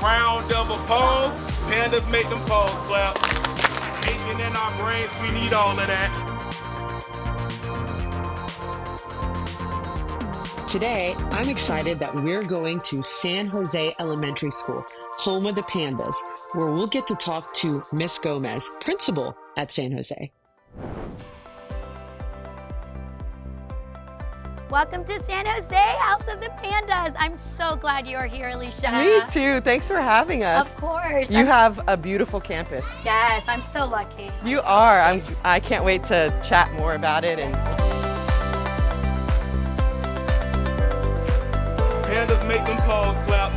round of applause. Pandas make them paws clap. Education in our brains, we need all of that. Today, I'm excited that we're going to San Jose Elementary School, home of the Pandas, where we'll get to talk to Miss Gomez, principal at San Jose. Welcome to San Jose, House of the Pandas. I'm so glad you are here, Allishia. Me too. Thanks for having us. Of course. You have a beautiful campus. Yes, I'm so lucky. You are. I can't wait to chat more about it. And Pandas make them paws clap.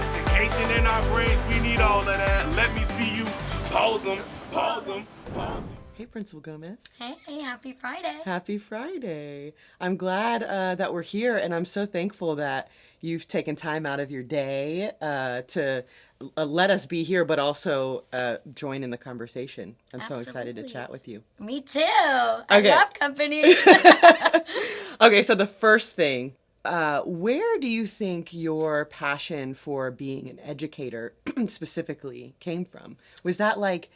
Education in our brains, we need all of that. Let me see you pause them, pause them, pause them. hey, Principal Gomez. Hey, happy Friday. Happy Friday. I'm glad that we're here, and I'm so thankful that you've taken time out of your day to let us be here, but also join in the conversation. I'm so excited to chat with you. Me too. I love company. Okay, so the first thing, where do you think your passion for being an educator specifically came from? Was that like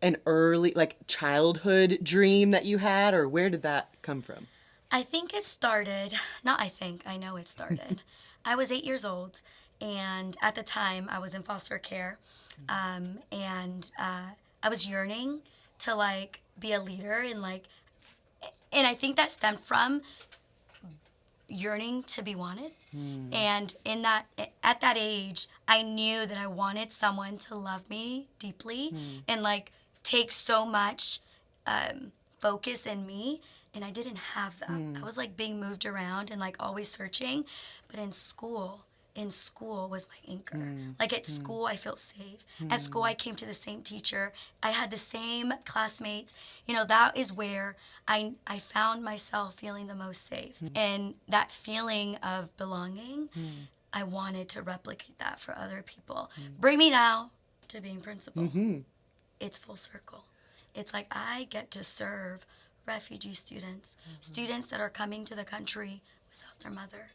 an early, like childhood dream that you had, or where did that come from? I think it started, I know it started. I was 8 years old, and at the time I was in foster care, and I was yearning to like be a leader and I think that stemmed from yearning to be wanted. And at that age, I knew that I wanted someone to love me deeply and like take so much focus in me, and I didn't have that. I was like being moved around and like always searching, but in school was my anchor. Like at school, I felt safe. At school, I came to the same teacher. I had the same classmates. You know, that is where I found myself feeling the most safe. And that feeling of belonging, I wanted to replicate that for other people. Bring me now to being principal. It's full circle. It's like I get to serve refugee students, students that are coming to the country without their mother,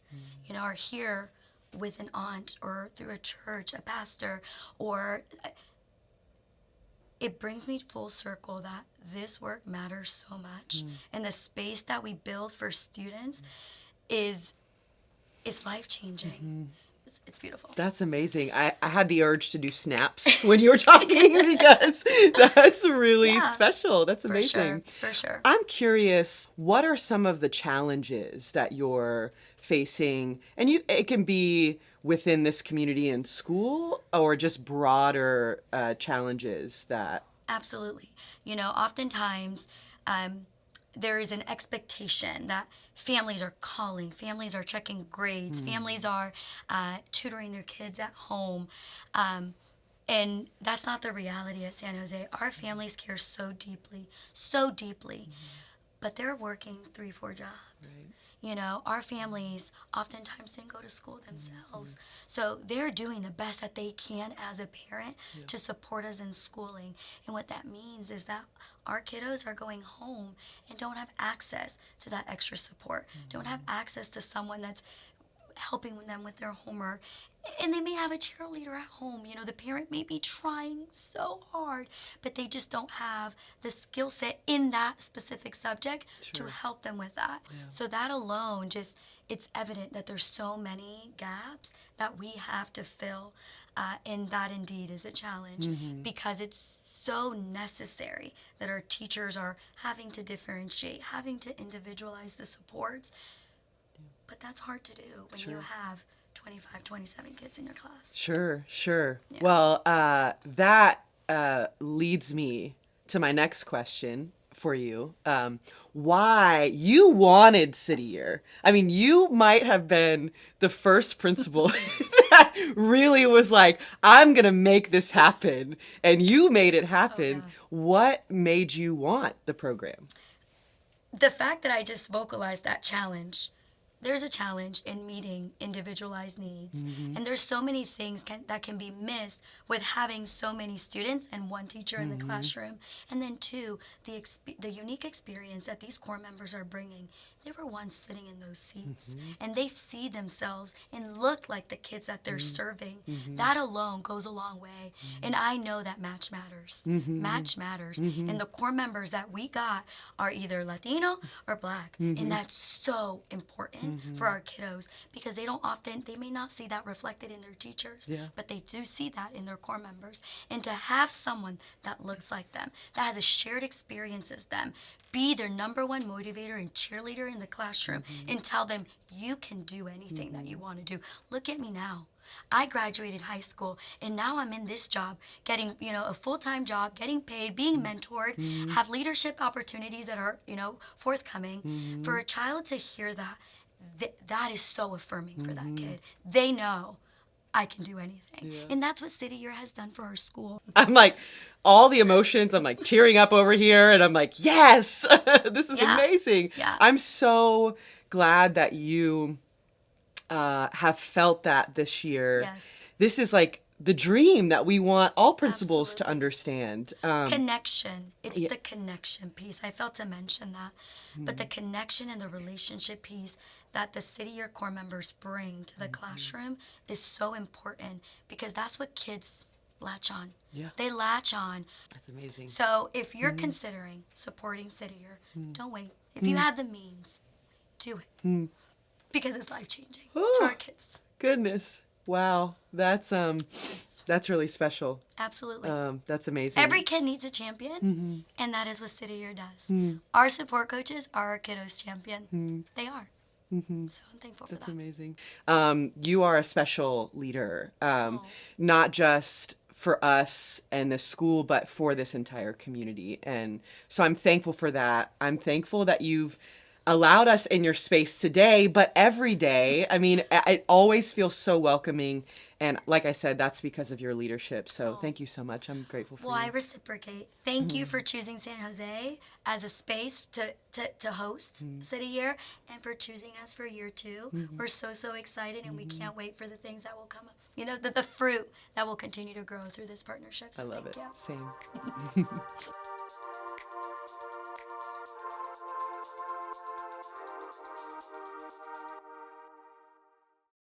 you know, are here with an aunt or through a church, a pastor, or it brings me full circle that this work matters so much. And the space that we build for students it's life-changing. It's beautiful. That's amazing. I had the urge to do snaps when you were talking because that's really special. That's amazing. For sure. I'm curious, what are some of the challenges that you're facing? And it can be within this community in school or just broader challenges that... Absolutely. You know, oftentimes there is an expectation that families are calling, families are checking grades, families are tutoring their kids at home. And that's not the reality at San Jose. Our families care so deeply, but they're working 3-4 jobs. Right. You know, our families oftentimes didn't go to school themselves. So they're doing the best that they can as a parent to support us in schooling. And what that means is that our kiddos are going home and don't have access to that extra support, don't have access to someone that's helping them with their homework. And they may have a cheerleader at home. You know, the parent may be trying so hard, but they just don't have the skill set in that specific subject to help them with that. Yeah. So that alone, it's evident that there's so many gaps that we have to fill, and that indeed is a challenge because it's so necessary that our teachers are having to differentiate, having to individualize the supports. But that's hard to do when you have 25, 27 kids in your class. Sure. Yeah. Well, that leads me to my next question for you. Why you wanted City Year? I mean, you might have been the first principal that really was like, I'm going to make this happen. And you made it happen. Oh, yeah. What made you want the program? The fact that I just vocalized that challenge. There's a challenge in meeting individualized needs. And there's so many things that can be missed with having so many students and one teacher in the classroom. And then two, the unique experience that these core members are bringing. they were once sitting in those seats, and they see themselves and look like the kids that they're serving. That alone goes a long way. And I know that match matters. Match matters. And the core members that we got are either Latino or Black. And that's so important for our kiddos, because they may not see that reflected in their teachers, but they do see that in their core members. And to have someone that looks like them, that has a shared experience as them, be their number one motivator and cheerleader in the classroom, and tell them you can do anything that you want to do. Look at me now. I graduated high school, and now I'm in this job, getting, a full-time job, getting paid, being mentored, have leadership opportunities that are, forthcoming. For a child to hear that, that is so affirming for that kid. They know I can do anything. And that's what City Year has done for our school. I'm like, all the emotions, I'm like tearing up over here, and I'm like, yes, this is amazing. Yeah. I'm so glad that you have felt that this year. Yes. This is like the dream that we want all principals to understand. Connection. It's the connection piece. I failed to mention that. But the connection and the relationship piece that the City Year core members bring to the classroom is so important, because that's what kids latch on. Yeah. They latch on. That's amazing. So if you're considering supporting City Year, don't wait. If you have the means, do it. Because it's life-changing to our kids. Goodness. Wow. That's really special. Absolutely. That's amazing. Every kid needs a champion, and that is what City Year does. Our support coaches are our kiddos' champion. They are. So I'm thankful for that. That's amazing. You are a special leader, not just for us and the school, but for this entire community. And so I'm thankful for that. I'm thankful that you've allowed us in your space today, but every day. I mean, it always feels so welcoming. And like I said, that's because of your leadership. So thank you so much. I'm grateful for you. Well, I reciprocate. Thank you for choosing San Jose as a space to host City Year, and for choosing us for year 2. We're so excited, and we can't wait for the things that will come up. The fruit that will continue to grow through this partnership. So I love thank it. you. Same.